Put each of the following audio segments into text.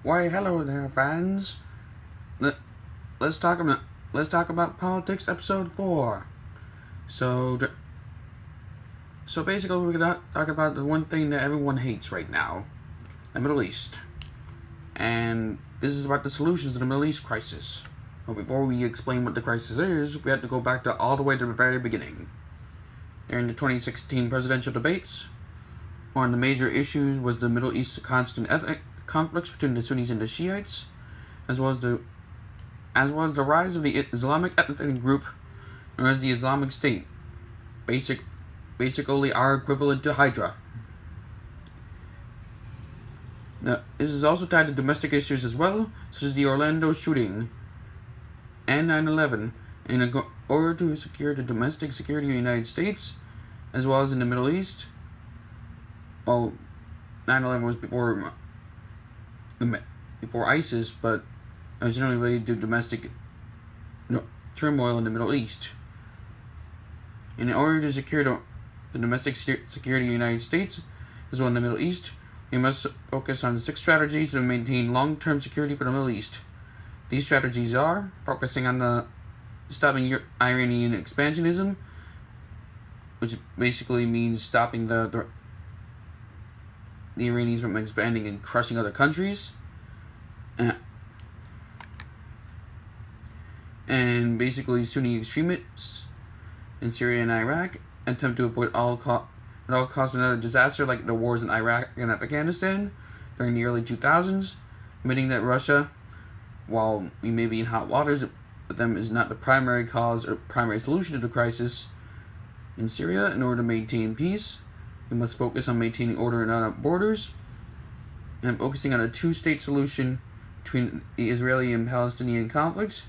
Why, hello there, fans. Let, let's talk about politics, episode 4. So, so basically, we're gonna talk about the one thing that everyone hates right now, the Middle East, and this is about the solutions to the Middle East crisis. But before we explain what the crisis is, we have to go back to all the way to the very beginning. During the 2016 presidential debates, one of the major issues was the Middle East's constant ethnic conflicts between the Sunnis and the Shiites, as well as the rise of the Islamic ethnic group known as the Islamic State, basically our equivalent to Hydra. Now, this is also tied to domestic issues as well, such as the Orlando shooting and 9/11, in order to secure the domestic security of the United States, as well as in the Middle East. Well, 9/11 was before ISIS, but it was generally related to domestic turmoil in the Middle East. In order to secure the domestic security of the United States, as well in the Middle East, we must focus on 6 strategies to maintain long-term security for the Middle East. These strategies are focusing on stopping Iranian expansionism, which basically means stopping the Iranians from expanding and crushing other countries, and basically Sunni extremists in Syria and Iraq attempt to avoid at all costs another disaster like the wars in Iraq and Afghanistan during the early 2000s, admitting that Russia, while we may be in hot waters with them, is not the primary cause or primary solution to the crisis in Syria. In order to maintain peace, we must focus on maintaining order in our borders and focusing on a 2-state solution between the Israeli and Palestinian conflicts,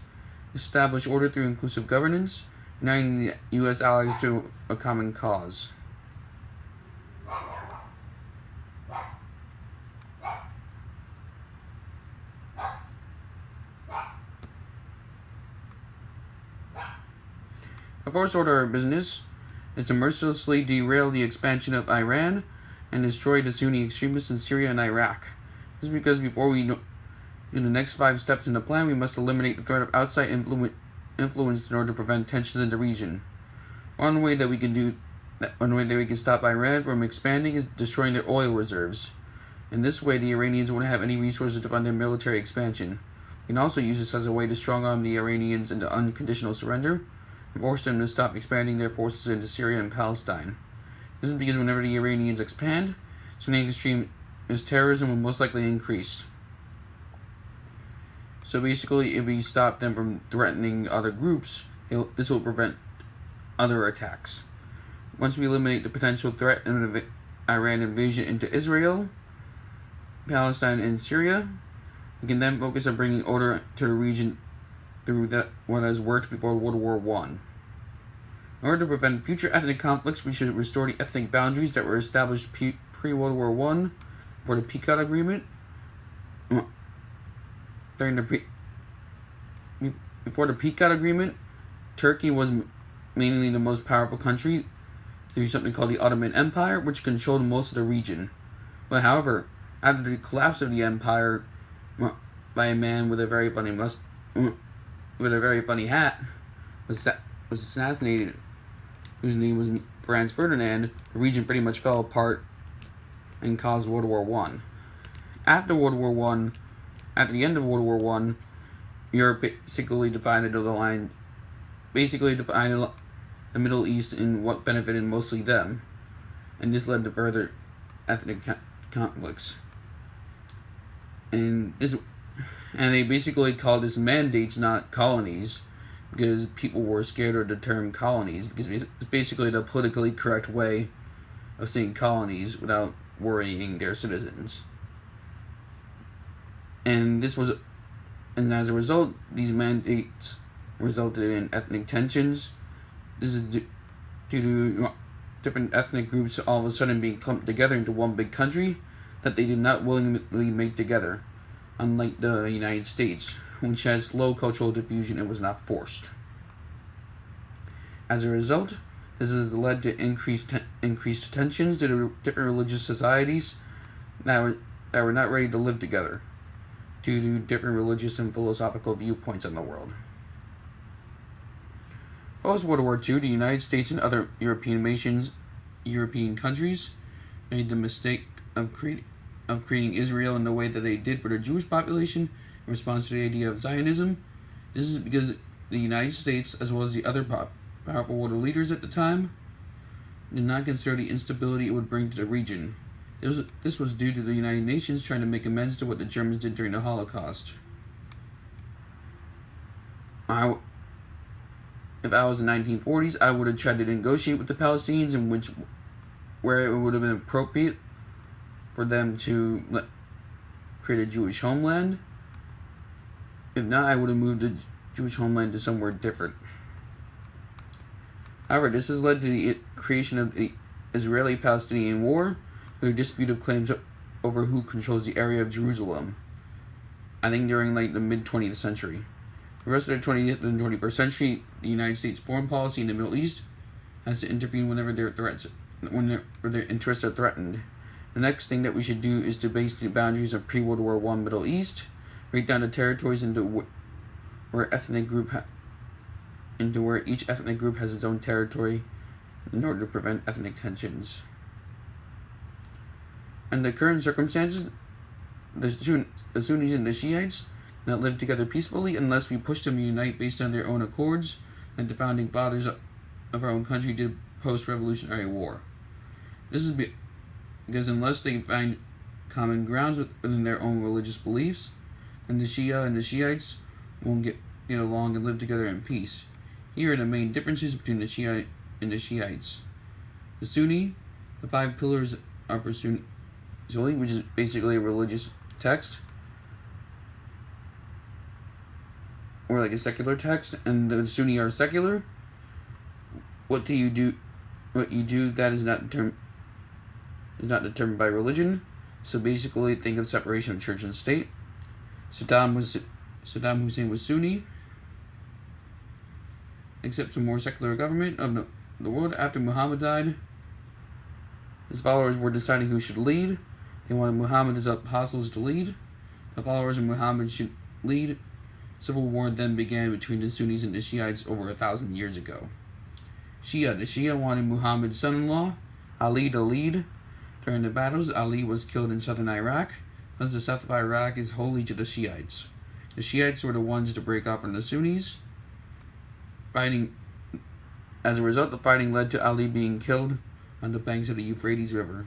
establish order through inclusive governance, uniting the U.S. allies to a common cause. The first order of business is to mercilessly derail the expansion of Iran and destroy the Sunni extremists in Syria and Iraq. This is because before we do the next 5 steps in the plan, we must eliminate the threat of outside influence in order to prevent tensions in the region. One way that we can stop Iran from expanding is destroying their oil reserves. In this way, the Iranians won't have any resources to fund their military expansion. We can also use this as a way to strong-arm the Iranians into unconditional surrender and force them to stop expanding their forces into Syria and Palestine. This is because whenever the Iranians expand, Sunni extremist terrorism will most likely increase. So basically, if we stop them from threatening other groups, this will prevent other attacks. Once we eliminate the potential threat of Iran invasion into Israel, Palestine, and Syria, we can then focus on bringing order to the region through what has worked before World War I. In order to prevent future ethnic conflicts, we should restore the ethnic boundaries that were established pre-World War I for the Picot Agreement. Before the Picot Agreement, Turkey was mainly the most powerful country through something called the Ottoman Empire, which controlled most of the region. But however, after the collapse of the empire by a man with a very funny hat was assassinated, whose name was Franz Ferdinand, the region pretty much fell apart and caused World War I. After the end of World War I, Europe basically defined the Middle East in what benefited mostly them, and this led to further ethnic conflicts. And they basically called this mandates, not colonies, because people were scared of the term colonies, because it's basically the politically correct way of saying colonies without worrying their citizens. And as a result, these mandates resulted in ethnic tensions. This is due to different ethnic groups all of a sudden being clumped together into one big country that they did not willingly make together, unlike the United States, which has slow cultural diffusion and was not forced. As a result, this has led to increased tensions to the different religious societies that were not ready to live together. due to different religious and philosophical viewpoints on the world. Post World War II, the United States and other European countries made the mistake of creating Israel in the way that they did for the Jewish population in response to the idea of Zionism. This is because the United States, as well as the other powerful world leaders at the time, did not consider the instability it would bring to the region. This was due to the United Nations trying to make amends to what the Germans did during the Holocaust. If I was in the 1940s, I would have tried to negotiate with the Palestinians where it would have been appropriate for them to create a Jewish homeland. If not, I would have moved the Jewish homeland to somewhere different. However, this has led to the creation of the Israeli-Palestinian war, with a dispute of claims over who controls the area of Jerusalem. I think during the mid-20th century. The rest of the 20th and 21st century, the United States foreign policy in the Middle East has to intervene whenever their interests are threatened. The next thing that we should do is to base the boundaries of pre-World War I Middle East, break down the territories into where each ethnic group has its own territory in order to prevent ethnic tensions. Under the current circumstances, the Sunnis and the Shiites not live together peacefully unless we push them to unite based on their own accords, like the founding fathers of our own country did post-Revolutionary War. This is because unless they find common grounds within their own religious beliefs, then the Shia and the Shiites won't get along and live together in peace. Here are the main differences between the Shia and the Shiites. The Sunni, the 5 pillars are for Sunni, which is basically a religious text, or like a secular text, and the Sunni are secular. What you do that is not determined by religion. So basically, think of separation of church and state. Saddam Hussein was Sunni, except some more secular government of the world. After Muhammad died, his followers were deciding who should lead. They wanted Muhammad's apostles to lead. The followers of Muhammad should lead. Civil war then began between the Sunnis and the Shiites over 1,000 years ago. The Shia wanted Muhammad's son-in-law, Ali, to lead. During the battles, Ali was killed in southern Iraq. Thus, the south of Iraq is holy to the Shiites. The Shiites were the ones to break off from the Sunnis. As a result, the fighting led to Ali being killed on the banks of the Euphrates River.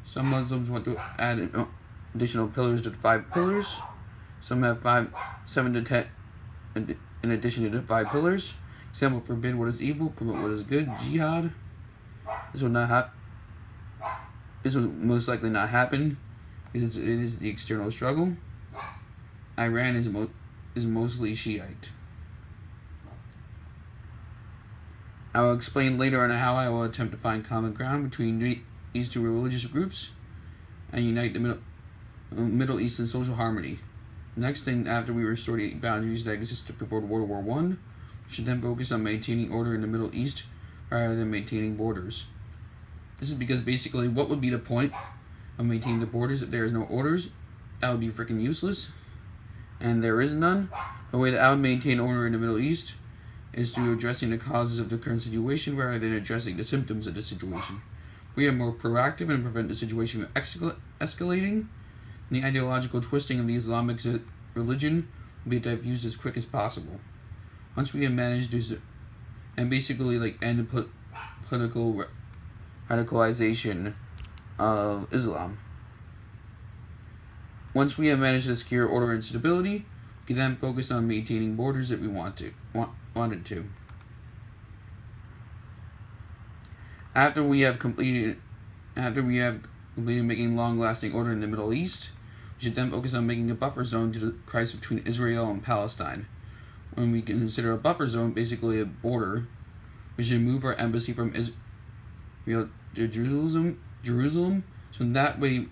Some Muslims want to add additional pillars to the 5 pillars. Some have 7 to 10 in addition to the 5 pillars. Example: forbid what is evil, promote what is good. Jihad. This will most likely not happen because it is the external struggle. Iran is mostly Shiite. I will explain later on how I will attempt to find common ground between these 2 religious groups and unite the Middle East in social harmony. Next thing, after we restore the boundaries that existed before World War I, we should then focus on maintaining order in the Middle East rather than maintaining borders. This is because basically, what would be the point of maintaining the borders if there is no orders? That would be freaking useless, and there is none. The way that I would maintain order in the Middle East is through addressing the causes of the current situation rather than addressing the symptoms of the situation. We are more proactive and prevent the situation from escalating. The ideological twisting of the Islamic religion will be diffused as quick as possible. Once we have managed to end political radicalization of Islam. Once we have managed to secure order and stability, we can then focus on maintaining borders that we wanted to. After we have completed making long-lasting order in the Middle East, we should then focus on making a buffer zone to the crisis between Israel and Palestine. When we consider a buffer zone, basically a border, we should move our embassy from Israel to Jerusalem, so in that way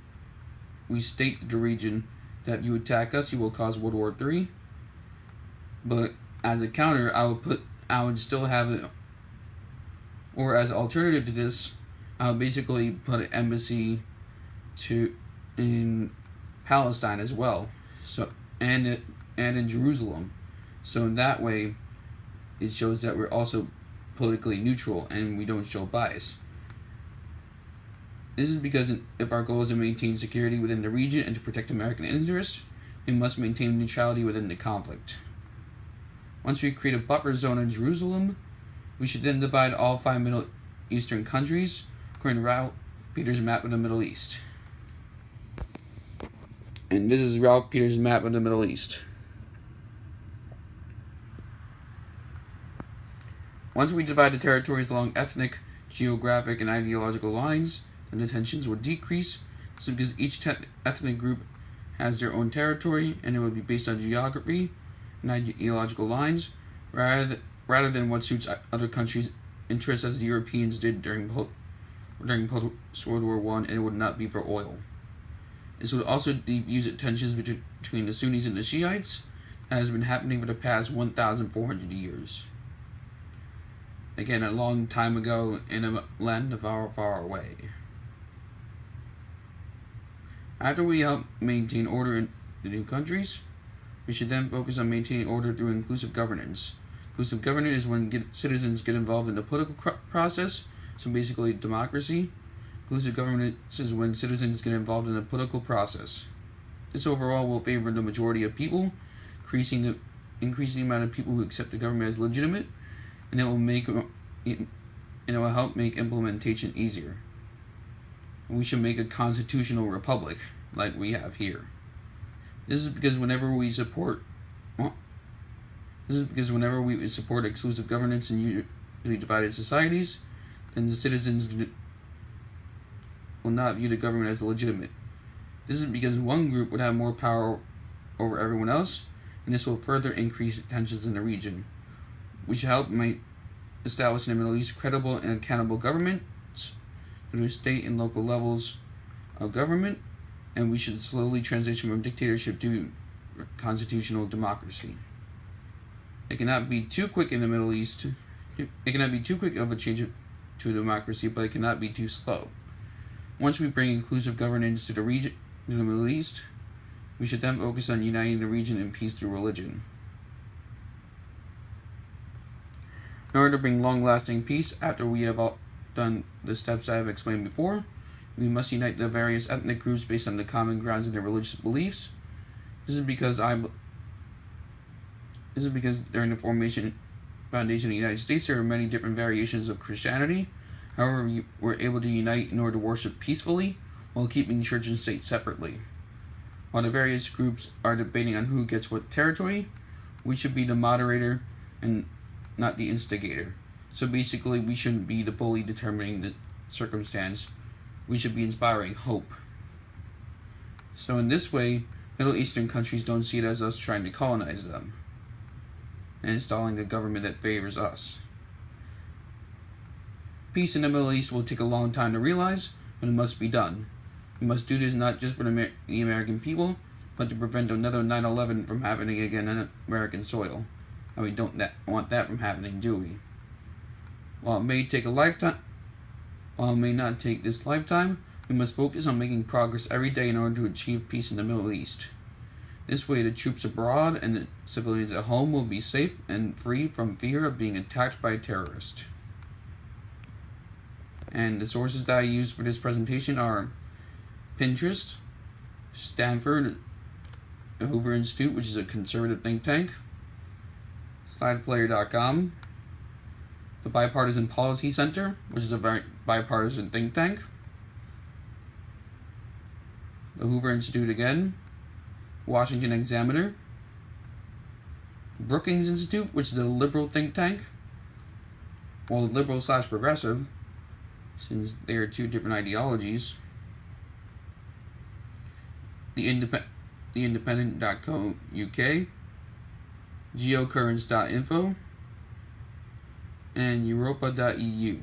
we state to the region that if you attack us, you will cause World War III. But as a counter, I would still have it, or as alternative to this, I would basically put an embassy in Palestine as well. and in Jerusalem. So in that way, it shows that we're also politically neutral and we don't show bias. This is because if our goal is to maintain security within the region and to protect American interests, we must maintain neutrality within the conflict. Once we create a buffer zone in Jerusalem, we should then divide all 5 Middle Eastern countries according to Ralph Peters' map of the Middle East. And this is Ralph Peters' map of the Middle East. Once we divide the territories along ethnic, geographic, and ideological lines, then the tensions will decrease. So because each ethnic group has their own territory, and it will be based on geography and ideological lines, rather than what suits other countries' interests, as the Europeans did during post-World War I, and it would not be for oil. This would also diffuse tensions between the Sunnis and the Shiites, that has been happening for the past 1,400 years. Again, a long time ago in a land far, far away. After we help maintain order in the new countries, we should then focus on maintaining order through inclusive governance. Inclusive governance is when citizens get involved in the political process, so basically democracy. Inclusive governance is when citizens get involved in the political process. This overall will favor the majority of people, increasing the amount of people who accept the government as legitimate, and it will help make implementation easier. We should make a constitutional republic like we have here. This is because whenever we support exclusive governance in usually divided societies, then the citizens will not view the government as legitimate. This is because one group would have more power over everyone else, and this will further increase tensions in the region. We should help establish in the Middle East credible and accountable governments through state and local levels of government, and we should slowly transition from dictatorship to constitutional democracy. It cannot be too quick in the Middle East. It cannot be too quick of a change to a democracy, but it cannot be too slow. Once we bring inclusive governance to the Middle East, we should then focus on uniting the region in peace through religion. In order to bring long-lasting peace, after we have done the steps I have explained before, we must unite the various ethnic groups based on the common grounds of their religious beliefs. This is because during the foundation of the United States, there are many different variations of Christianity. However, we were able to unite in order to worship peacefully while keeping church and state separately. While the various groups are debating on who gets what territory, we should be the moderator and not the instigator. So basically, we shouldn't be the bully determining the circumstance. We should be inspiring hope. So in this way, Middle Eastern countries don't see it as us trying to colonize them and installing a government that favors us. Peace in the Middle East will take a long time to realize, but it must be done. We must do this not just for the American people, but to prevent another 9/11 from happening again on American soil. And we don't want that from happening, do we? While it may not take this lifetime, we must focus on making progress every day in order to achieve peace in the Middle East. This way, the troops abroad and the civilians at home will be safe and free from fear of being attacked by a terrorist. And the sources that I use for this presentation are Pinterest, Stanford, the Hoover Institute, which is a conservative think tank, SlidePlayer.com, the Bipartisan Policy Center, which is a very bipartisan think tank, the Hoover Institute again, Washington Examiner, Brookings Institute, which is a liberal think tank, well, liberal/progressive, since they are two different ideologies, the Independent.co.uk, Geocurrents.info, and Europa.eu.